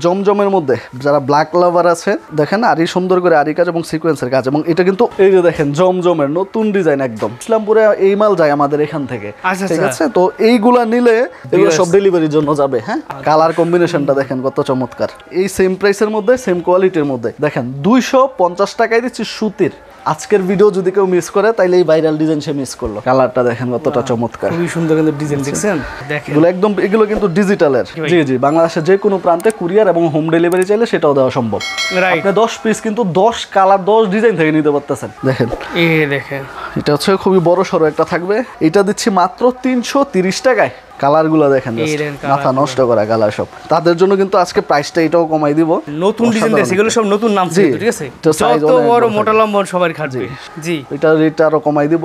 জমজমের মধ্যে যারা ব্ল্যাক লাভার আছে দেখেন আরি সুন্দর করে আরি কাজ এবং সিকোয়েন্সের কাজ, এবং এটা কিন্তু এই যে দেখেন জমজমের নতুন ডিজাইন একদম ইসলামপুরে এই মাল যায় আমাদের এখান থেকে, ঠিক আছে? তো এইগুলা নিলে এগুলো সব ডেলিভারির জন্য যাবে। হ্যাঁ, কালার কম্বিনেশনটা দেখেন কত চমৎকার। এই সেম প্রাইসের মধ্যে সেম কোয়ালিটির মধ্যে দেখেন 250 টাকায় দিচ্ছি সুতির। আজকের ভিডিও যদি কেউ মিস করে তাইলে এই ভাইরাল ডিজাইন সে মিস করলো। কালারটা দেখেন কতটা চমৎকার, খুবই সুন্দর কিন্তু ডিজাইন দেখছেন। দেখেন এগুলো একদম এগুলো কিন্তু ডিজিটালের। জি জি, বাংলাদেশের যে কোনো প্রান্তে কুরিয়ার এবং হোম ডেলিভারি চাইলে সেটাও দেওয়া সম্ভব। আপনি 10 পিস কিন্তু 10 কালার 10 ডিজাইন থেকে নিতে পারতেছেন। দেখেন দেখেন এটা হচ্ছে খুবই বড় সড়ো একটা থাকবে, এটা দিচ্ছি মাত্র 330 টাকায়। কালারগুলো দেখেন, মাথা নষ্ট করা কালার সব। তাদের জন্য কিন্তু আজকে প্রাইসটা এটাও কমাই দিব। নতুন ডিজাইন দেখছি, এগুলো সব নতুন নাম ছিল, ঠিক আছে? যত বড় মোটা লম্বা সবার খাটবে। জি, এটা রেটটা আরো কমাই দিব।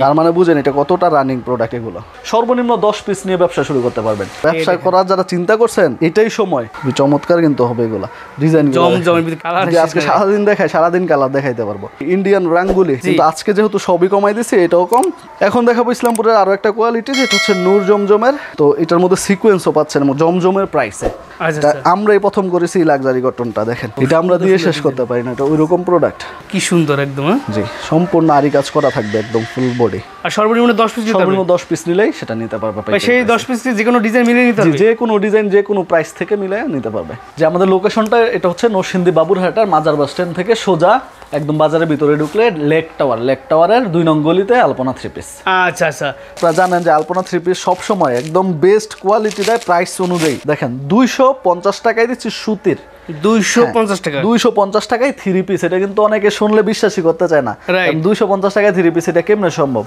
তার মানে বুঝেন এটা কতটা রানিং প্রোডাক্ট। এগুলো সর্বনিম্ন 10 পিস নিয়ে ব্যবসা শুরু করতে পারবেন। ব্যবসা করার যারা চিন্তা করছেন এটাই সময়। চমৎকার কিন্তু হবে এগুলা ডিজাইন। আজকে সারাদিন দেখায়, সারাদিন কালার দেখাইতে পারবো। ইন্ডিয়ান রাঙ্গুলি কিন্তু আজকে যেহেতু সবই কমাই দিছে এটাও কম। এখন দেখাবো ইসলামপুরের আরো একটা কোয়ালিটি, যেটা হচ্ছে নূর জমজমের। তো এটার মধ্যে সিকোয়েন্সও পাচ্ছেন জমজমের প্রাইসে। আমরাই প্রথম করেছি লাক্সারি কটনটা। দেখেন এটা আমরা দিয়ে শেষ করতে পারি না, এটা ওইরকম প্রোডাক্ট। কি সুন্দর একদম। জি, সম্পূর্ণ আরি কাজ করা থাকবে একদম ফুল বডি। আর সর্বনিম্ন 10 পিস, সর্বনিম্ন 10 পিস নিলেই সেটা নিতে পারবে। সেই 10 পিস যে কোনো ডিজাইন মিলিয়ে নিতে পারবে, যে কোনো ডিজাইন যে কোনো প্রাইস থেকে মিলিয়ে নিতে পারবে। যে আমাদের লোকেশনটা এটা হচ্ছে নরসিংদী বাবুরহাটার মাজার বাস স্ট্যান্ড থেকে সোজা একদম বাজারের ভিতরে ঢুকলে লেক টাওয়ারের 2 নং গলিতে আলপনা 3 পিস। আচ্ছা আচ্ছা, আপনারা জানেন যে আলপনা 3 পিস সব সময় একদম বেস্ট কোয়ালিটি দেয় প্রাইস অনুযায়ী। দেখেন 250 টাকায় দিচ্ছি সুতির। 250 টাকা, 250 টাকায় 3 পিস। এটা কিন্তু অনেকে শুনলে বিশ্বাসই করতে চায় না। 250 টাকায় 3 পিস, এটা কেমনে সম্ভব?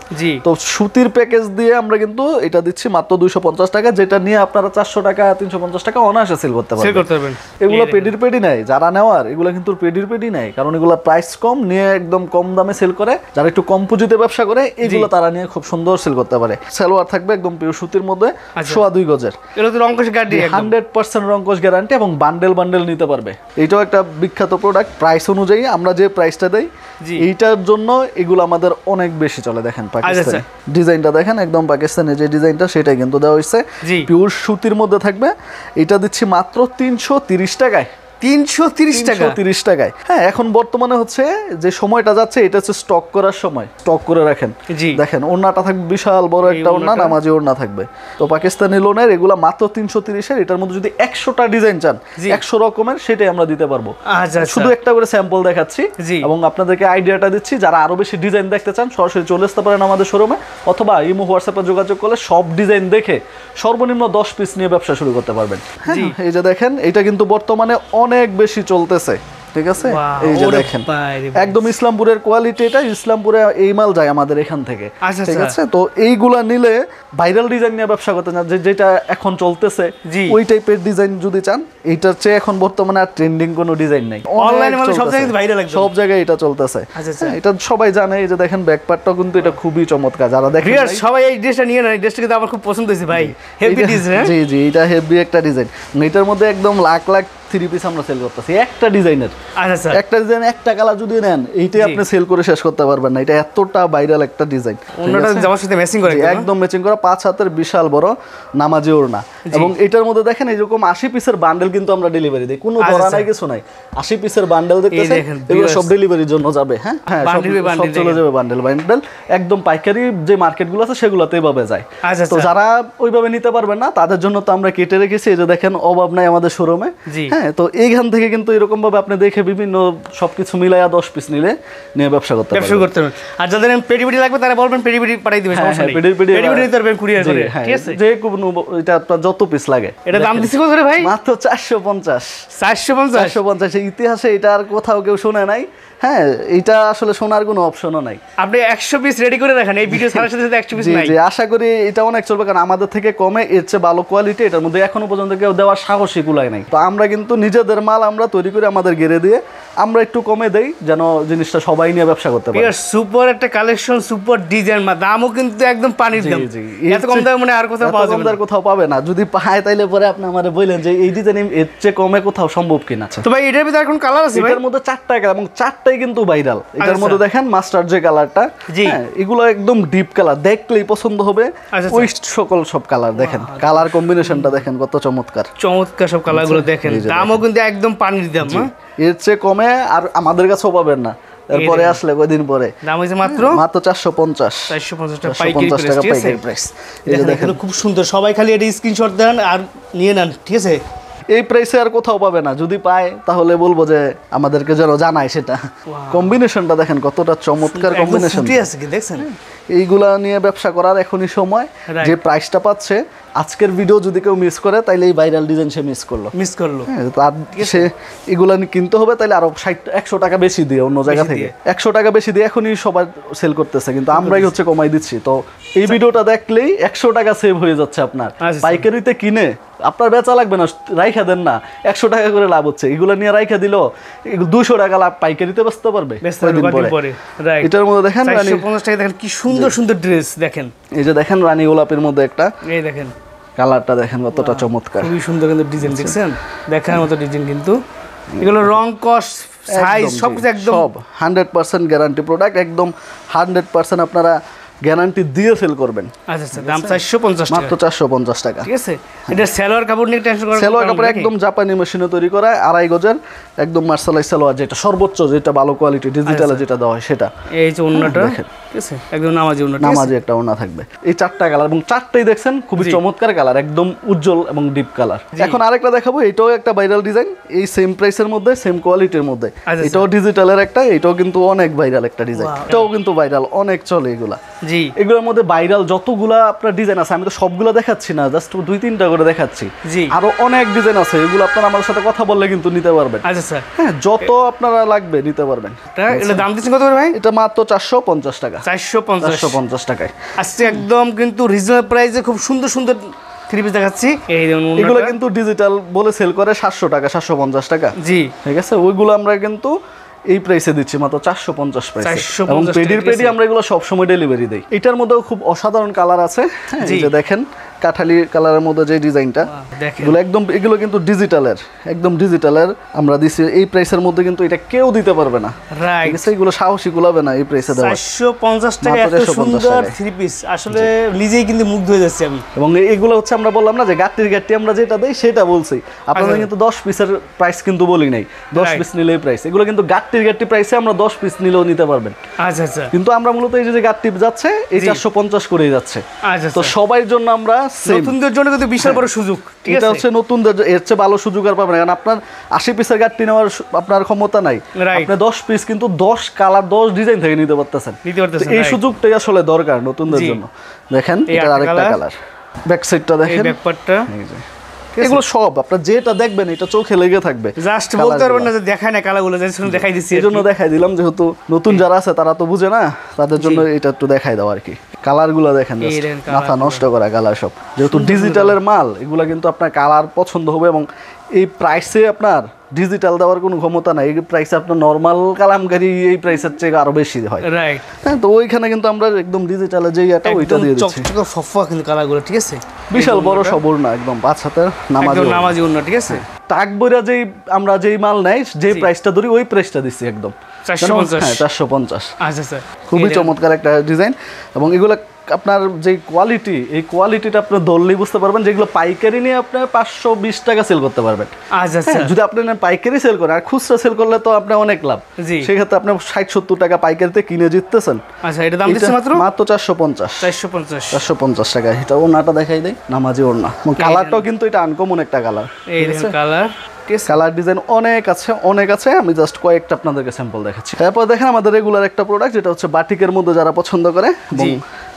তো সুতির প্যাকেজ দিয়ে আমরা কিন্তু এটা দিচ্ছি মাত্র 250 টাকা, যেটা নিয়ে আপনারা 400 টাকা 350 টাকা অনায়াসে সেল করতে পারবেন। এগুলো পেডির পেডি নাই, যারা নেওয়ার এগুলো কিন্তু পেডির পেডি নাই, কারণ এগুলো প্রাইস কম নিয়ে একদম কম দামে সেল করে। যারা একটু কম পুঁজিতে ব্যবসা করে এগুলো তারা নিয়ে খুব সুন্দর সেল করতে পারে। সালোয়ার থাকবে একদম পিওর সুতির মধ্যে 2.5 গজের। এটা তো রংকশ গ্যারান্টি, 100% রংকশ গ্যারান্টি, এবং বান্ডেল নিতে পারবে। এটাও একটা বিখ্যাত প্রোডাক্ট। প্রাইস অনুযায়ী আমরা যে প্রাইসটা দেই এইটার জন্য এগুলো আমাদের অনেক বেশি চলে। দেখেন পাকিস্তানি ডিজাইনটা দেখেন, একদম পাকিস্তানি যে ডিজাইনটা সেটাই কিন্তু দেওয়া হয়েছে, পিওর সুতির মধ্যে থাকবে। এটা দিচ্ছি মাত্র 330 টাকায়। 330 টাকায়। হ্যাঁ, এখন বর্তমানে হচ্ছে যে সময়টা যাচ্ছে এটা হচ্ছে স্টক করার সময়, স্টক করে রাখেন। দেখেন ওড়নাটা থাকবে বিশাল বড় একটা ওড়না, নামাজি ওড়না থাকবে। তো পাকিস্তানি লোনের এগুলা মাত্র 330-এর। এটার মধ্যে যদি 100টা ডিজাইন চান 100 রকমের, সেটাই আমরা দিতে পারবো। শুধু একটা করে স্যাম্পল দেখাচ্ছি এবং আপনাদেরকে আইডিয়াটা দিচ্ছি। যারা আরো বেশি ডিজাইন দেখতে চান সরাসরি চলে আসতে পারেন আমাদের শোরুমে, অথবা ইমো হোয়াটসঅ্যাপে যোগাযোগ করলে সব ডিজাইন দেখে সর্বনিম্ন 10 পিস নিয়ে ব্যবসা শুরু করতে পারবেন। এই যে দেখেন এটা কিন্তু বর্তমানে অনেক বেশি চলতেছে, ঠিক আছে? এই যে দেখেন একদম ইসলামপুরের কোয়ালিটি। এটা ইসলামপুরে এই মাল যায় আমাদের এখান থেকে, ঠিক আছে? তো এইগুলা নিলে ভাইরাল ডিজাইন নিয়ে ব্যবসা করতে চান, যেটা এখন চলতেছে ওই টাইপের ডিজাইন যদি চান, এইটার চেয়ে এখন বর্তমানে আর ট্রেন্ডিং কোনো ডিজাইন নাই। অনলাইনে মানে সব জায়গায় ভাইরাল, সব জায়গায় এটা চলতেছে। এটা সবাই জানে। এই যে দেখেন ব্যাকপার্টটা কিন্তু এটা খুবই চমৎকার। যারা দেখেন সবাই এই ড্রেসটা নিয়ে নেয়, ড্রেসটা কিন্তু আমার খুব পছন্দ হয়েছে ভাই। Heavy design. জি জি, এটা হেভি একটা ডিজাইন। এটার মধ্যে একদম লাখ লাখ 3 পিস আমরা সেল করতেছি একটা ডিজাইনের। আচ্ছা, একটা ডিজাইন একটা কালার যদি নেন এইটাই আপনি সেল করে শেষ করতে পারবেন না। এটা এতটা ভাইরাল একটা ডিজাইন। ওড়নাটা জামার সাথে ম্যাচিং করে, একদম ম্যাচিং করা 5 হাতের বিশাল বড় নামাজি ওড়না। এবং এটার মধ্যে দেখেন এরকম 80 পিসের বান্ডেল কিন্তু আমরা ডেলিভারি দেই, কোনো ধরা নাই কিছু নাই। 80 পিসের বান্ডেল দেখতেছেন, এগুলো সব ডেলিভারির জন্য যাবে। হ্যাঁ হ্যাঁ, সব চলে যাবে বান্ডেল একদম পাইকারি যে মার্কেটগুলো আছে সেগুলোতে এভাবে যায়। তো যারা ওইভাবে নিতে পারবেন না তাদের জন্য তো আমরা কেটে রেখেছি। এই যে দেখেন অভাব নাই আমাদের শোরুমে। হ্যাঁ, তো এইখান থেকে কিন্তু এরকম ভাবে আপনি দেখে বিভিন্ন সবকিছু মিলাইয়া 10 পিস নিয়ে ব্যবসা করতে পারবেন। আর যাদের পেডি লাগবে তারা বলবেন পেডি পাঠাই দিবেন, সমস্যা নেই। পেডি নিতে পারবেন কুরিয়ার করে, ঠিক আছে? যে কোনো এটা আপনার যত পিস লাগে। এটা দাম দিছি কত রে ভাই? মাত্র 450। 450 ইতিহাসে এটা আর কোথাও কেউ শুনে নাই। হ্যাঁ, এটা আসলে শোনার কোনো অপশনও নাই। আপনি 100 পিস রেডি করে রাখেন, এই ভিডিও ছাড়ার সাথে 100 পিস নাই। জি, আশা করি এটা অনেক চলবে, কারণ আমাদের থেকে কমে এর চেয়ে ভালো কোয়ালিটি এটার মধ্যে এখনো পর্যন্ত কেউ দেওয়ার সাহসী কুলায় নাই। তো আমরা কিন্তু নিজেদের মাল আমরা তৈরি করে আমাদের গেরে দিয়ে আমরা একটু কমে দেই যেন জিনিসটা সবাই নিয়ে ব্যবসা করতে পারে। সুপার একটা কালেকশন, সুপার ডিজাইন, দামও কিন্তু একদম পানির দাম। এত কম দামে মানে আর কোথাও পাওয়া যাবে না, কোথাও পাবে না। যদি পায় তাইলে পরে আপনি আমারে বললেন যে এই ডিজাইন এর চেয়ে কমে কোথাও সম্ভব কিনা। তো ভাই এটার ভিতরে এখন কালার আছে? এটার মধ্যে 4টা কালার এবং 4টাই কিন্তু ভাইরাল। এটার মধ্যে দেখেন মাস্টার যে কালারটা, এগুলো একদম ডিপ কালার, দেখলেই পছন্দ হবে ওই সকল সব কালার। দেখেন কালার কম্বিনেশনটা দেখেন কত চমৎকার চমৎকার সব কালারগুলো দেখেন। দামও কিন্তু একদম পানির দাম। এর চেয়ে কমে আর আমাদের কাছেও পাবেন না। এরপরে আসলে কয়দিন পরে দাম হইছে মাত্র 450 টাকা পাইকারি প্রাইস। এই যে দেখেন খুব সুন্দর, সবাই খালি এটা স্ক্রিনশট দেন আর নিয়ে নেন, ঠিক আছে? এই প্রাইসে আর কোথাও পাবে না। যদি পায় তাহলে বলবো যে আমাদেরকে যেন জানায় সেটা। কম্বিনেশনটা দেখেন কতটা চমৎকার কম্বিনেশন আছে কি দেখছেন? এইগুলা নিয়ে ব্যবসা করার এখনই সময়। যে প্রাইসটা পাচ্ছে আজকের ভিডিও যদি কেউ মিস করে তাইলে এই ভাইরাল ডিজাইন সে মিস করলো। তার সে এগুলা কিনতে হবে তাইলে আরো 100 টাকা বেশি দিয়ে অন্য জায়গা থেকে 100 টাকা বেশি দিয়ে এখনই সবাই সেল করতেছে, কিন্তু আমরাই হচ্ছে কমাই দিচ্ছি। তো এই ভিডিওটা দেখলেই 100 টাকা সেভ হয়ে যাচ্ছে আপনার। পাইকারিতে কিনে আপনার বেচা লাগবে না, রাইখা দেন না, 100 টাকা করে লাভ হচ্ছে। এগুলো নিয়ে রাইখা দিল 200 টাকা লাভ পাইকারিতে বেচতে পারবে। এটার মধ্যে দেখেন 450 টাকা, দেখেন কি সুন্দর সুন্দর ড্রেস দেখেন। এই যে দেখেন রানী গোলাপের মধ্যে একটা, এই দেখেন কালারটা দেখেন কতটা চমৎকার, খুবই সুন্দর কিন্তু ডিজাইন দেখছেন, দেখার মতো ডিজাইন। কিন্তু এগুলো রং কস্ট সাইজ সবকিছু একদম 100% গ্যারান্টি প্রোডাক্ট, একদম 100% আপনারা গ্যারান্টি দিয়ে সেল করবেন। আচ্ছা দাম 450 টাকা, মাত্র 450 টাকা, ঠিক আছে? এটা সালোয়ার কাপড় নিয়ে টেনশন করার, সালোয়ার কাপড় একদম জাপানি মেশিনে তৈরি করা, 2.5 গজের একদম মার্শালাই সালোয়ার, যেটা সর্বোচ্চ, যেটা ভালো কোয়ালিটি ডিজিটালে যেটা দেওয়া হয় সেটা। এই যে ওন্নাটা দেখেন, ঠিক আছে? একদম নামাজি ওন্না, নামাজি একটা ওন্না থাকবে। এই 4টা কালার এবং 4টাই দেখছেন খুবই চমৎকার কালার, একদম উজ্জ্বল এবং ডিপ কালার। এখন আরেকটা দেখাবো, এটাও একটা ভাইরাল ডিজাইন, এই সেম প্রাইসের মধ্যে, সেম কোয়ালিটির মধ্যে। এটাও ডিজিটালের একটা, এটাও কিন্তু অনেক ভাইরাল একটা ডিজাইন। এটাও কিন্তু ভাইরাল, অনেক চলে এগুলা। জি, এগুলোর মধ্যে ভাইরাল যতগুলা আপনার ডিজাইন আছে, আমি তো সবগুলো দেখাচ্ছি না, জাস্ট 2-3টা করে দেখাচ্ছি। আরো অনেক ডিজাইন আছে, এগুলো আপনারা আমাদের সাথে কথা বললে কিন্তু নিতে পারবেন। আচ্ছা স্যার, হ্যাঁ, যত আপনারা লাগবে নিতে পারবেন। এটা দাম দিচ্ছেন কত করে ভাই? এটা মাত্র 450 টাকা, 450 টাকায়। আজকে একদম কিন্তু রিজনেবল প্রাইসে খুব সুন্দর সুন্দর থ্রি পিস দেখাচ্ছি। এই এগুলো কিন্তু ডিজিটাল বলে সেল করে 700 টাকা, 750 টাকা। জি, ঠিক আছে, ওইগুলো আমরা কিন্তু এই প্রাইসে দিচ্ছি মাত্র 450 প্রাইসে। এবং পেডি আমরা এগুলো সবসময় ডেলিভারি দেই। এটার মধ্যেও খুব অসাধারণ কালার আছে, এই যে দেখেন কাঠালি কালারের মধ্যে যে ডিজাইনটা, এগুলো একদম, এগুলো কিন্তু ডিজিটালের, একদম ডিজিটালের আমরা দিছি এই প্রাইসের মধ্যে, কিন্তু এটা কেউ দিতে পারবে না। ঠিক আছে, এগুলো সাহসী কুলাবে না এই প্রাইসে দেওয়া। 450 টাকা এত সুন্দর থ্রি পিস, আসলে নিজেই কিন্তু মুগ্ধ হয়ে যাচ্ছি আমি। এবং এগুলো হচ্ছে আমরা বললাম না যে গাট্টি আমরা যেটা দেই সেটা বলছি আপনাদের, কিন্তু 10 পিসের প্রাইস কিন্তু বলি নাই, 10 পিস নিলেই প্রাইস। এগুলো কিন্তু গাট্টি প্রাইসে আমরা 10 পিস নিলেও নিতে পারবেন। আচ্ছা আচ্ছা, কিন্তু আমরা মূলত এই যে গাট্টি যাচ্ছে এই 450 করেই যাচ্ছে। তো সবার জন্য আমরা নতুনদের জন্য কিন্তু বিশাল বড় সুযোগ, ঠিক আছে? এটা হচ্ছে নতুনদের, এর চেয়ে ভালো সুযোগ আর পাবেন না, কারণ আপনার 80 পিসের গাট্টি নেওয়ার আপনার ক্ষমতা নাই। আপনি 10 পিস কিন্তু 10 কালার 10 ডিজাইন থেকে নিতে পারতেছেন। এই সুযোগটাই আসলে দরকার নতুনদের জন্য। দেখেন এটা আরেকটা কালার, ব্যাক সাইডটা দেখেন, ব্যাক পার্টটা, এগুলো সব আপনার যেটা দেখবেন এটা চোখে লেগে থাকবে। জাস্ট বলতে পারবেন না যে দেখায় না কালারগুলো, জাস্ট দেখাই দিচ্ছি, এজন্য দেখাই দিলাম, যেহেতু নতুন যারা আছে তারা তো বুঝে না, তাদের জন্য এটা একটু দেখাই দাও আর কি। কালারগুলো দেখেন, মাথা নষ্ট করা কালার সব, যেহেতু ডিজিটালের মাল, এগুলো কিন্তু আপনার কালার পছন্দ হবে। এবং এই প্রাইসে আপনার ডিজিটাল দেওয়ার কোনো ক্ষমতা নাই, এই প্রাইসে আপনার নর্মাল কালামকারী এই প্রাইসের চেয়ে আরো বেশি হয়। রাইট, হ্যাঁ, তো ওইখানে কিন্তু আমরা একদম ডিজিটালে যেই এটা ওইটা দিয়ে দিচ্ছি, চকচকে ফফা কিন্তু কালারগুলো, ঠিক আছে? বিশাল বড় সবর না, একদম 5 হাতের নামাজি ওন্না, ঠিক আছে? টাক বইরা যেই আমরা যেই মাল নেই, যে প্রাইসটা ধরি ওই প্রাইসটা দিচ্ছি একদম 450। আচ্ছা স্যার, খুবই চমৎকার একটা ডিজাইন। এবং এগুলো আপনার যে কোয়ালিটি, এই কোয়ালিটিটা আপনি ধরলেই বুঝতে পারবেন, যেগুলো পাইকারি নিয়ে আপনি 520 টাকা সেল করতে পারবেন। আচ্ছা, যদি আপনি পাইকারি সেল করেন, আর খুচরা সেল করলে তো আপনার অনেক লাভ। সেক্ষেত্রে আপনি 60-70 টাকা পাইকারিতে কিনে জিততেছেন। আচ্ছা, এটা দাম দিচ্ছে মাত্র 450 টাকা। এটা ওন্নাটা দেখাই দেই, নামাজি ওন্না। কালারটাও কিন্তু এটা আনকমন একটা কালার, এই কালার, কালার ডিজাইন অনেক আছে, আমি জাস্ট কয়েকটা আপনাদেরকে স্যাম্পল দেখাচ্ছি। তারপর দেখেন আমাদের রেগুলার একটা প্রোডাক্ট, যেটা হচ্ছে বাটিকের মধ্যে যারা পছন্দ করে, এবং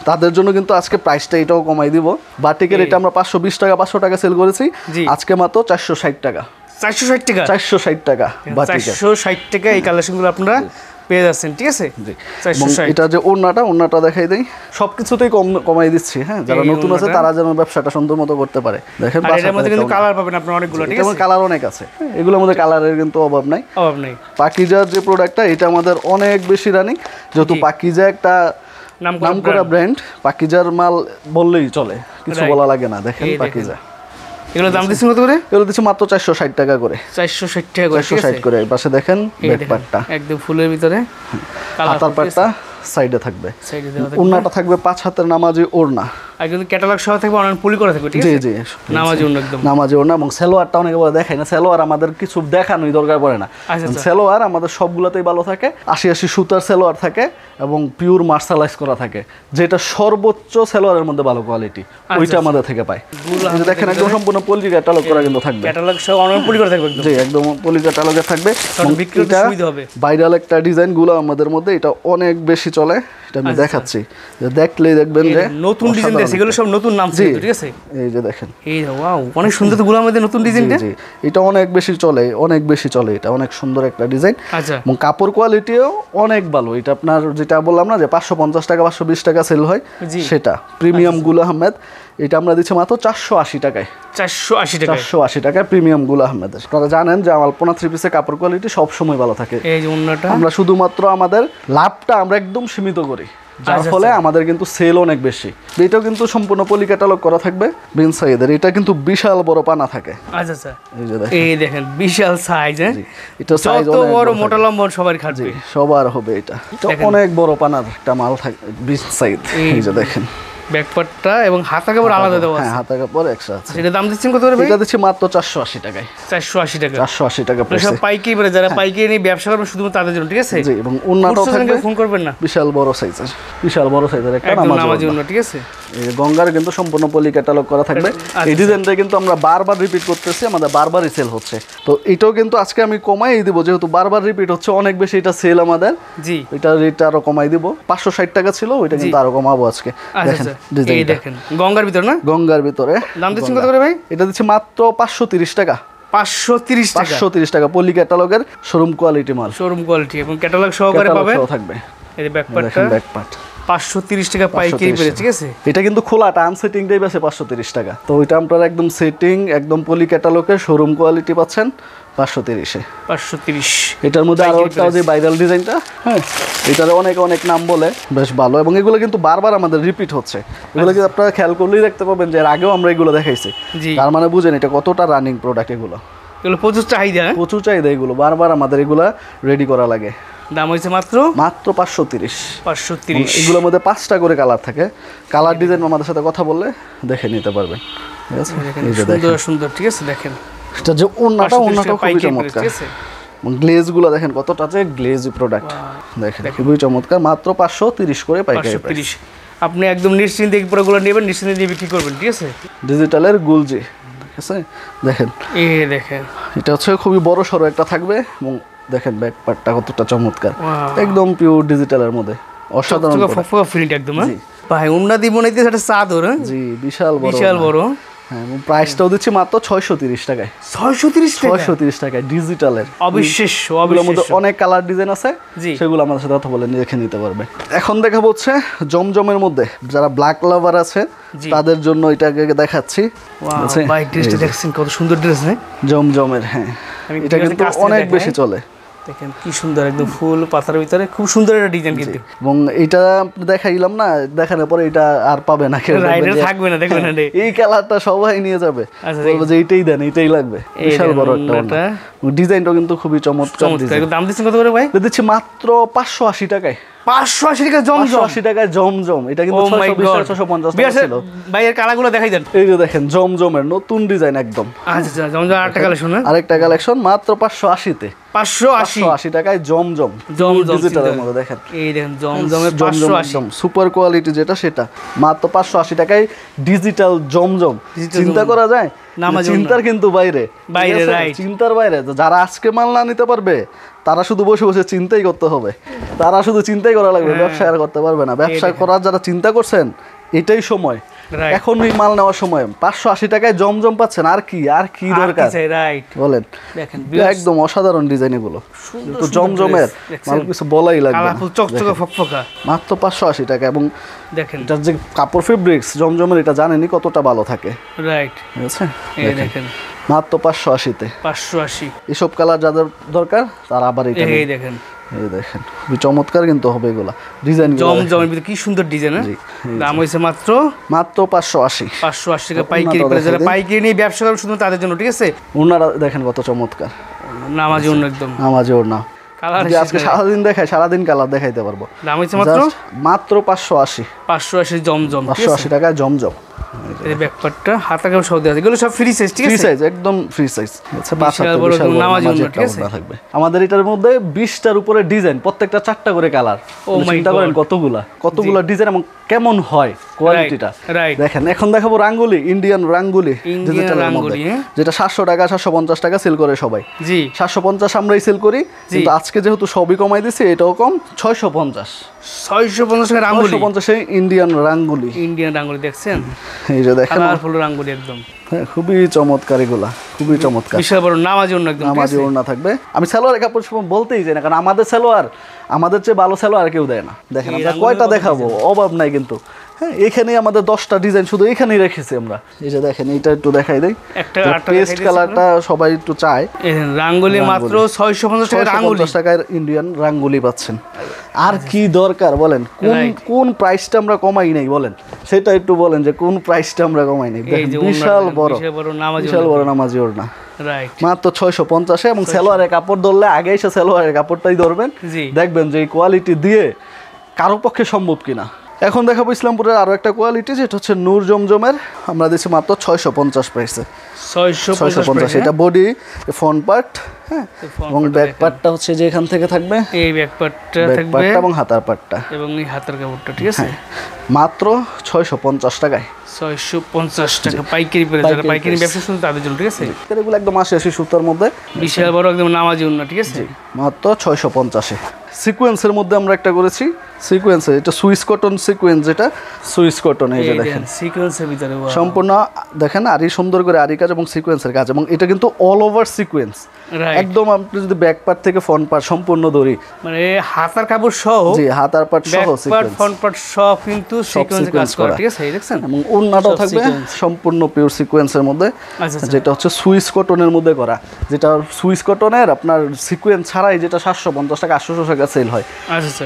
তাদের জন্য কিন্তু আজকে প্রাইসটা এটাও কমাই দিব। বাটিকের এটা আমরা 520 টাকা, 500 টাকা সেল করেছি, আজকে মাত্র 460 টাকা। 460 টাকা, 460 টাকা বাটিকের, 460 টাকা। এই কালেকশনগুলো আপনারা পেয়ে যাচ্ছেন, ঠিক আছে। জি, এবং এটা যে ওড়নাটা দেখাই দেই, সবকিছুতেই কমাই দিচ্ছি। হ্যাঁ, যারা নতুন আছে তারা যেন ব্যবসাটা সুন্দর মতো করতে পারে। দেখেন আর এর মধ্যে কিন্তু কালার পাবেন আপনারা অনেকগুলো, ঠিক আছে। কালার অনেক আছে, এগুলোর মধ্যে কালারের কিন্তু অভাব নাই। পাকিজার যে প্রোডাক্টটা, এটা আমাদের অনেক বেশি রানিং, যেহেতু পাকিজা একটা নামকরা ব্র্যান্ড। পাকিজার মাল বললেই চলে, কিছু বলা লাগে না। দেখেন পাকিজা, এগুলো দাম দিচ্ছেন কত করে? এগুলো দিচ্ছি মাত্র 460 টাকা করে। 460 টাকা করে, 460 করে। এই পাশে দেখেন ব্যাকপার্টটা একদম ফুলের ভিতরে, হাতার পাটটা সাইডে থাকবে, ওড়নাটা থাকবে 5 হাতের নামাজি ওড়না, আর কিন্তু ক্যাটালগ সহ থাকবে, অনলাইন পলি করা থাকবে, ঠিক আছে। জি জি, নামাজি ওড়না, একদম নামাজি ওড়না। এবং সালোয়ারটা অনেকে বলে দেখাই না, সালোয়ার আমাদের কিছু দেখানোই দরকার পড়ে না। সালোয়ার আমাদের সবগুলোতেই ভালো থাকে, 80 সুতার সালোয়ার থাকে এবং পিওর মার্শালাইজ করা থাকে, যেটা সর্বোচ্চ সালোয়ারের মধ্যে ভালো কোয়ালিটি, ওইটা আমাদের থেকে পাই। দেখেন একদম সম্পূর্ণ পলি ক্যাটালগ করা কিন্তু থাকবে, ক্যাটালগ সহ অনলাইন পলি করা থাকবে, জি একদম পলি ক্যাটালগে থাকবে। বিক্রিতে সুবিধা হবে। ভাইরাল একটা ডিজাইন গুলো আমাদের মধ্যে, এটা অনেক বেশি চলে, এটা আমি দেখাচ্ছি, যে দেখলেই দেখবেন যে নতুন ডিজাইন আছে, এগুলো সব নতুন নাম, ঠিক আছে। এই যে দেখেন, এই ওয়াও, অনেক সুন্দর তো গুলো আমাদের নতুন ডিজাইনটা। জি, এটা অনেক বেশি চলে, অনেক বেশি চলে, এটা অনেক সুন্দর একটা ডিজাইন। আচ্ছা, এবং কাপড় কোয়ালিটিও অনেক ভালো। এটা আপনার যেটা বললাম না যে 550 টাকা 520 টাকা সেল হয়, সেটা প্রিমিয়াম গুল আহমেদ। এটা আমরা দিচ্ছি মাত্র 480 টাকায়। 480 টাকায় প্রিমিয়াম গুল আহমেদের। আপনারা জানেন যে আলপনা 3 পিসের কাপড় কোয়ালিটি সব সময় ভালো থাকে। এই যে ওন্নাটা, আমরা শুধুমাত্র আমাদের লাভটা আমরা একদম সীমিত করি, যার ফলে আমাদের কিন্তু সেল অনেক বেশি। এটাও কিন্তু সম্পূর্ণ পলি ক্যাটালগ করা থাকবে বিন সাইদের। এটা কিন্তু বিশাল বড় পানা থাকে। আচ্ছা আচ্ছা, এই দেখেন বিশাল সাইজ। এটা সাইজ অনেক বড়, মোটা লম্বা সবার খাটবে, সবার হবে। এটা অনেক বড় পানার একটা মাল থাকে বিন সাইদ। এই যে দেখেন ব্যাকপার্টটা এবং হাতা কাপড় আলাদা দেওয়া আছে। হ্যাঁ, হাতা কাপড় এক্সট্রা আছে। এটা দাম দিচ্ছেন কত করে ভাই? এটা দিচ্ছি মাত্র 480 টাকায়। 480 টাকা, 480 টাকা পড়ছে। সব পাইকারি, মানে যারা পাইকারি নিয়ে ব্যবসা করবে শুধুমাত্র তাদের জন্য, ঠিক আছে। জি, এবং ওন্নাটাও থাকবে, ফোন করবেন না, বিশাল বড় সাইজের, বিশাল বড় সাইজের একটা নামাজি ওন্না, ঠিক আছে। এই গঙ্গার কিন্তু সম্পূর্ণ পলি ক্যাটালগ করা থাকবে। এই ডিজাইনটা কিন্তু আমরা বারবার রিপিট করতেছি, আমাদের বারবারই সেল হচ্ছে। তো এটাও কিন্তু আজকে আমি কমাই দিব, যেহেতু বারবার রিপিট হচ্ছে, অনেক বেশি এটা সেল আমাদের। জি, এটা রেটটা আরো কমাই দিব। 560 টাকা ছিল, ওইটা কিন্তু আরো কমাবো আজকে। দেখেন ডিজাইনটা, দেখেন গঙ্গার ভিতরে না, গঙ্গার ভিতরে। দাম দিচ্ছেন কত করে ভাই? এটা দিচ্ছি মাত্র 530 টাকা। 530 টাকা পলি ক্যাটালগের শোরুম কোয়ালিটি মাল, শোরুম কোয়ালিটি এবং ক্যাটালগ সহকারে পাবেন, থাকবে। এই ব্যাকপার্ট 530 টাকা পাইকারি পেয়ে, ঠিক আছে। এটা কিন্তু খোলাটা আনসেটিংটাই বেশি 530 টাকা। তো ওইটা আপনারা একদম সেটিং, একদম পলি ক্যাটালগের শোরুম কোয়ালিটি পাচ্ছেন 530। এটার মধ্যে আরো একটা যে ভাইরাল ডিজাইনটা, হ্যাঁ, এটার অনেক নাম বলে, বেশ ভালো। এবং এগুলো কিন্তু বারবার আমাদের রিপিট হচ্ছে। এগুলো কিন্তু আপনারা খেয়াল করলেই দেখতে পাবেন যে এর আগেও আমরা এগুলো দেখাইছি। তার মানে বুঝেন এটা কতটা রানিং প্রোডাক্ট। এগুলো প্রচুর চাহিদা, এগুলো বারবার আমাদের এগুলা রেডি করা লাগে। দাম হয়েছে মাত্র 530। এগুলোর মধ্যে 5টা করে কালার থাকে। কালার ডিজাইন আমাদের সাথে কথা বললে দেখে নিতে পারবেন, ঠিক আছে। এই যে দেখেন সুন্দর, ঠিক আছে। দেখেন এটা যে ওন্নাটা খুবই চমৎকার। গ্লেজ গুলো দেখেন কতটা যে গ্লেজি প্রোডাক্ট, দেখেন খুবই চমৎকার। মাত্র 530 করে পাইকারি প্রাইস। আপনি একদম নিশ্চিন্তে পুরোগুলো নেবেন, নিশ্চিন্তে দিয়ে বিক্রি করবেন, ঠিক আছে। ডিজিটালের গুলজি, ঠিক আছে। দেখেন দেখেন এটা হচ্ছে খুবই বড় সড়ো একটা থাকবে। এবং দেখেন ব্যাক পার্টটা কতটা চমৎকার, একদম পিওর ডিজিটালের মধ্যে, অসাধারণ প্রিন্ট একদম। ভাই ওন্না দিব নাইতে একটা চাদর, জি বিশাল বড়। হ্যাঁ, প্রাইসটাও দিচ্ছি মাত্র 630 টাকায়। 630 টাকায় ডিজিটালের, অবিশ্বাস্য। ওগুলোর মধ্যে অনেক কালার ডিজাইন আছে, সেগুলো আমাদের সাথে কথা বলে দেখে নিতে পারবে। এখন দেখাবো হচ্ছে জমজমের মধ্যে, যারা ব্ল্যাক লাভার আছে তাদের জন্য এটাকে দেখাচ্ছি। ভাই ড্রেসটা দেখছেন কত সুন্দর ড্রেস, না জমজমের। হ্যাঁ, এটা কিন্তু অনেক বেশি চলে। দেখেন কি সুন্দর, একদম ফুল পাতার ভিতরে খুব সুন্দর একটা ডিজাইন কিন্তু। এবং এটা দেখাইলাম না, দেখানোর পরে এটা আর পাবে না কেউ, থাকবে না, দেখবেন এই কালারটা সবাই নিয়ে যাবে, বলবে যে এইটাই দেন, এইটাই লাগবে। বিশাল বড় একটা ডিজাইনটা কিন্তু খুবই চমৎকার। দাম দিচ্ছেন কত করে ভাই? দিচ্ছি মাত্র 580 টাকায়। 580 টাকা জমজম, 580 টাকায় জমজম। এটা কিন্তু 620-650 টাকা ছিল। ভাই এর কালারগুলো দেখাই দেন। এই যে দেখেন জমজমের নতুন ডিজাইন একদম। আচ্ছা, জমজম আরেকটা কালেকশন, আরেকটা কালেকশন মাত্র 580 তে। 580 টাকায় জমজম ডিজিটালের মধ্যে। দেখেন এই দেখেন জমজমের 580 সুপার কোয়ালিটি যেটা, সেটা মাত্র 580 টাকায় ডিজিটাল জমজম। চিন্তা করা যায়, চিন্তার কিন্তু বাইরে, চিন্তার বাইরে। যারা আজকে মাল না নিতে পারবে তারা শুধু বসে বসে চিন্তাই করতে হবে, তারা শুধু চিন্তাই করা লাগবে, ব্যবসা আর করতে পারবে না। ব্যবসা করার যারা চিন্তা করছেন, এটাই সময় এখন এই মাল নেওয়ার সময় 580 টাকায় জমজম পাচ্ছেন, আর কি দরকার রাইট বলেন। দেখেন একদম অসাধারণ ডিজাইন এগুলো, তো জমজমের মাল কিছু বলাই লাগবে না, কালারফুল চকচকে ফকফকা, মাত্র 580 টাকা। এবং দেখেন এটার যে কাপড় ফেব্রিক্স জমজমের, এটা জানেনই কতটা ভালো থাকে, রাইট ঠিক আছে। এই দেখেন মাত্র 580-তে 580, এসব কালার যাদের দরকার তারা আবার এটা এই দেখেন, এই দেখেন খুবই চমৎকার কিন্তু হবে এগুলা ডিজাইন। জমজমের ভিতরে কি সুন্দর ডিজাইন, দাম হইছে মাত্র 580 টাকা পাইকারি প্রাইস। যারা পাইকারি নিয়ে ব্যবসা করে শুধু তাদের জন্য, ঠিক আছে। ওনারা দেখেন কত চমৎকার, নামাজি অন্য একদম নামাজি ওড়না, যে আজকে সারাদিন দেখায়, সারাদিন কালার দেখাইতে পারবো। দাম হইছে মাত্র 580 জমজম, 580 টাকায় জমজম। এই ব্যাকপার্টটা হাতা কাপড় সহ দেওয়া আছে, এগুলো সব ফ্রি সাইজ, ঠিক আছে, ফ্রি সাইজ, একদম ফ্রি সাইজ। আচ্ছা, বিশাল বড় নামাজি ওড়না, ঠিক আছে। থাকবে আমাদের এটার মধ্যে 20টার উপরে ডিজাইন, প্রত্যেকটা 4টা করে কালার। চিন্তা করেন কতগুলা ডিজাইন এবং কেমন হয় কোয়ালিটিটা দেখেন। এখন দেখাবো রাঙ্গুলি, ইন্ডিয়ান রাঙ্গুলি, যেটা 700 টাকা 750 টাকা সেল করে সবাই। জি 750 আমরাই সেল করি, কিন্তু আজকে যেহেতু সবই কমাই দিছি, এটাও কম 650 টাকা রাঙ্গুলি, 650 ইন্ডিয়ান রাঙ্গুলি। দেখছেন, এই যে দেখেন কালারফুল রাঙ্গুলি একদম, হ্যাঁ খুবই চমৎকার, এগুলা খুবই চমৎকার। বিশাল বড় নামাজি ওড়না একদম, নামাজি ওড়না থাকবে। আমি সালোয়ার কাপড় বলতেই যাই না, কারণ আমাদের সালোয়ার, আমাদের চেয়ে ভালো সালোয়ার কেউ দেয় না। দেখেন আমরা কয়টা দেখাবো, অভাব নাই কিন্তু। হ্যাঁ, এখানেই আমাদের 10টা ডিজাইন শুধু এখানেই রেখেছি আমরা। এই যে দেখেন, এইটা একটু দেখাই দেই, একটা পেস্ট কালারটা সবাই একটু চায়। রাঙ্গুলি মাত্র 650 টাকা, রাঙ্গুলি 650 টাকায় ইন্ডিয়ান রাঙ্গুলি পাচ্ছেন। আর কি দরকার বলেন, কোন প্রাইসটা আমরা কমাই নাই বলেন, সেটা একটু বলেন যে কোন প্রাইসটা আমরা কমাই নাই। বিশাল বড় নামাজি ওড়না, মাত্র 650-এ। এবং সালোয়ারের কাপড় ধরলে আগে এসে সালোয়ারের কাপড়টাই ধরবেন, দেখবেন যে এই কোয়ালিটি দিয়ে কারো পক্ষে সম্ভব কিনা। এখন দেখাবো ইসলামপুরের আরো একটা কোয়ালিটি, যেটা হচ্ছে নূর জমজমের, আমরা দিচ্ছি মাত্র 650 প্রাইসে। 650, এটা বডি, ফ্রন্ট পার্ট, হ্যাঁ, এবং ব্যাক পার্টটা হচ্ছে যে এখান থেকে থাকবে, এই ব্যাক পার্টটা থাকবে এবং হাতার পার্টটা, এবং এই হাতার কাপড়টা, ঠিক আছে। মাত্র 650 টাকায়, 650 টাকা পাইকারি প্রাইস। যারা পাইকারি ব্যবসা শুরু তাদের জন্য, ঠিক আছে। এগুলো একদম 80 সুতার মধ্যে, বিশাল বড় একদম নামাজি ওড়না, ঠিক আছে, মাত্র 650-এ। সিকোয়েন্সের মধ্যে আমরা একটা করেছি, সিকোয়েন্সের, এটা সুইস কটন সিকোয়েন্স, যেটা সুইস কটন, এই যে দেখেন সিকোয়েন্সের ভিতরে সম্পূর্ণ দেখেন আরি সুন্দর করে আরি কাজ এবং সিকোয়েন্সের কাজ, এবং এটা কিন্তু অল ওভার সিকোয়েন্স একদম। আপনি যদি ব্যাক পার্ট থেকে ফ্রন্ট পার্ট সম্পূর্ণ ধরি, মানে হাতার কাপড় সহ, জি হাতার পার্ট সহ সিকোয়েন্স, ফ্রন্ট পার্ট সব কিন্তু সিকোয়েন্সে কাজ করা, ঠিক আছে। এই দেখছেন, এবং ওড়নাটাও থাকবে সম্পূর্ণ পিওর সিকোয়েন্সের মধ্যে, যেটা হচ্ছে সুইস কটনের মধ্যে করা, যেটা সুইস কটনের আপনার সিকোয়েন্স ছাড়াই যেটা 750 টাকা 800 টাকা সেল হয়,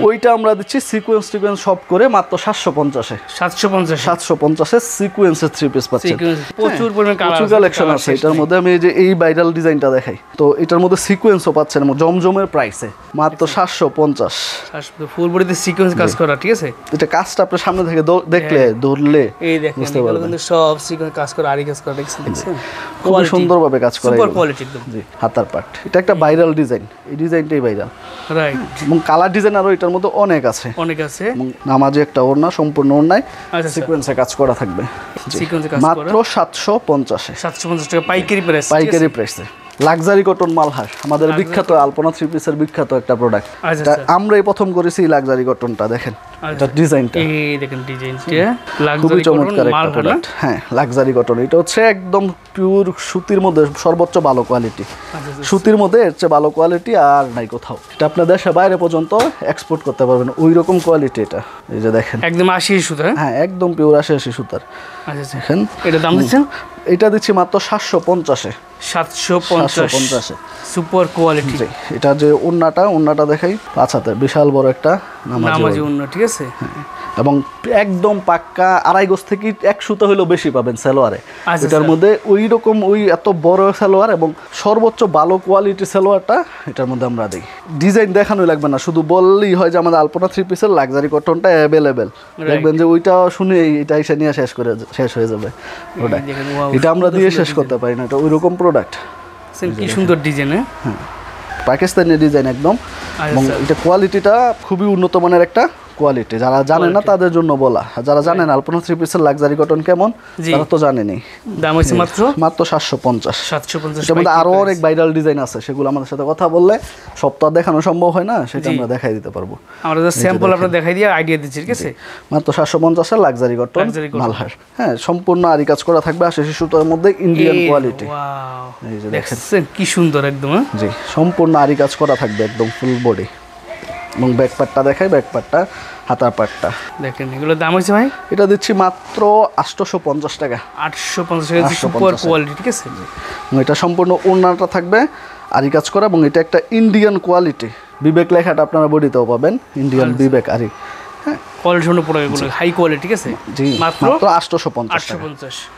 ওইটা আমরা দিচ্ছি সিকোয়েন্স টিকোয়েন্স সব করে মাত্র 750-এ। 750-এ সিকোয়েন্সের 3 পিস পাচ্ছেন। প্রচুর পরিমাণ কালেকশন আছে এটার মধ্যে। আমি এই যে এই ভাইরাল ডিজাইনটা দেখাই, তো এটার মধ্যে সিকোয়েন্সও পাচ্ছেন জমজমের প্রাইসে মাত্র 750। ফুল বডিতে সিকোয়েন্স কাজ করা, ঠিক আছে। এটা কাজটা আপনার সামনে থেকে দেখলে ধরলে এই দেখেন, এগুলো কিন্তু সব সিকোয়েন্স কাজ করা, আরি কাজ করা, দেখছেন, খুব সুন্দরভাবে কাজ করা, সুপার কোয়ালিটি একদম। জি হাতার পার্ট, এটা একটা ভাইরাল ডিজাইন, এই ডিজাইনটাই ভাইরাল, রাইট। এবং কালার ডিজাইন আরো এটার মধ্যে অনেক আছে। নামাজি একটা ওড়না, সম্পূর্ণ ওড়নায় সিকোয়েন্সে কাজ করা থাকবে, মাত্র 750-এ। 750 টাকা পাইকারি প্রাইসে। লাক্সারি কটন মালহার, আমাদের বিখ্যাত আলপনা 3 পিসের বিখ্যাত একটা প্রোডাক্ট। আমরাই প্রথম করেছি লাক্সারি কটনটা, দেখেন এটা ডিজাইনটা, এই দেখেন ডিজাইনটা, খুবই চমৎকার একটা প্রোডাক্ট। হ্যাঁ, লাক্সারি কটন, এটা হচ্ছে একদম পিওর সুতির মধ্যে সর্বোচ্চ ভালো কোয়ালিটি, সুতির মধ্যে এর চেয়ে ভালো কোয়ালিটি আর নাই কোথাও। এটা আপনার দেশে বাইরে পর্যন্ত এক্সপোর্ট করতে পারবেন, ওই রকম কোয়ালিটি এটা। এই যে দেখেন একদম 80 সুতা, হ্যাঁ একদম পিওর 80 সুতার। আচ্ছা দেখেন, এটা দাম দিচ্ছেন, এটা দিচ্ছি মাত্র 750-এ। 750 সুপার কোয়ালিটি। এটা যে ওন্নাটা দেখাই, পাঁচাতে বিশাল বড় একটা নামাজি ওন্না, ঠিক আছে, এবং একদম পাক্কা 2.5 গজ থেকে 1 সুতা হলেও বেশি পাবেন সালোয়ারে। এটার মধ্যে ওই রকম ওই এত বড় সালোয়ার এবং সর্বোচ্চ ভালো কোয়ালিটি সালোয়ারটা এটার মধ্যে আমরা দিই। ডিজাইন দেখানোই লাগবে না, শুধু বললেই হয় যে আমাদের আলপনা 3 পিসের লাক্সারি কটনটা অ্যাভেলেবেল, দেখবেন যে ওইটা শুনে এটা এসে নিয়ে শেষ হয়ে যাবে। ওটা এটা আমরা দিয়ে শেষ করতে পারি না, এটা ওই রকম প্রোডাক্ট। কি সুন্দর ডিজাইন, হ্যাঁ পাকিস্তানি ডিজাইন একদম, এবং এটা কোয়ালিটিটা খুবই উন্নত মানের একটা কোয়ালিটি, যারা জানে না তাদের জন্য বলা, আর যারা জানেন আলপনা 3 পিসের লাক্সারি কটন কেমন তারা তো জানেনি। দাম হচ্ছে মাত্র মাত্র 750। 750 এর মধ্যে আরো অনেক ভাইরাল ডিজাইন আছে, সেগুলো আমাদের সাথে কথা বললে সপ্তাহ দেখানো সম্ভব হয় না, সেটা আমরা দেখাই দিতে পারবো। আমরা জাস্ট স্যাম্পল আপনাদের দেখাই দিয়ে আইডিয়া দিচ্ছি, ঠিক আছে? মাত্র 750 এর লাক্সারি কটন মালহার। হ্যাঁ, সম্পূর্ণ আরি কাজ করা থাকবে, 80 সুতার মধ্যে ইন্ডিয়ান কোয়ালিটি। ওয়াও, এই যে দেখছেন কি সুন্দর একদম। জি, সম্পূর্ণ আরি কাজ করা থাকবে একদম ফুল বডি। এবং ব্যাক পার্টটা দেখাই, ব্যাক পার্টটা, হাতার পার্টটা দেখেন এগুলোর দাম হচ্ছে ভাই এটা দিচ্ছি মাত্র 850 টাকা। 850 টাকা, সুপার কোয়ালিটি, ঠিক আছে? এবং এটা সম্পূর্ণ ওড়নাটা থাকবে আরি কাজ করা, এবং এটা একটা ইন্ডিয়ান কোয়ালিটি। বিবেক লেখাটা আপনারা বডিতেও পাবেন, ইন্ডিয়ান বিবেক আরি। কোয়ালিটি সম্পূর্ণ পুরো এগুলো হাই কোয়ালিটি, ঠিক আছে? জি, মাত্র 850 টাকা। 850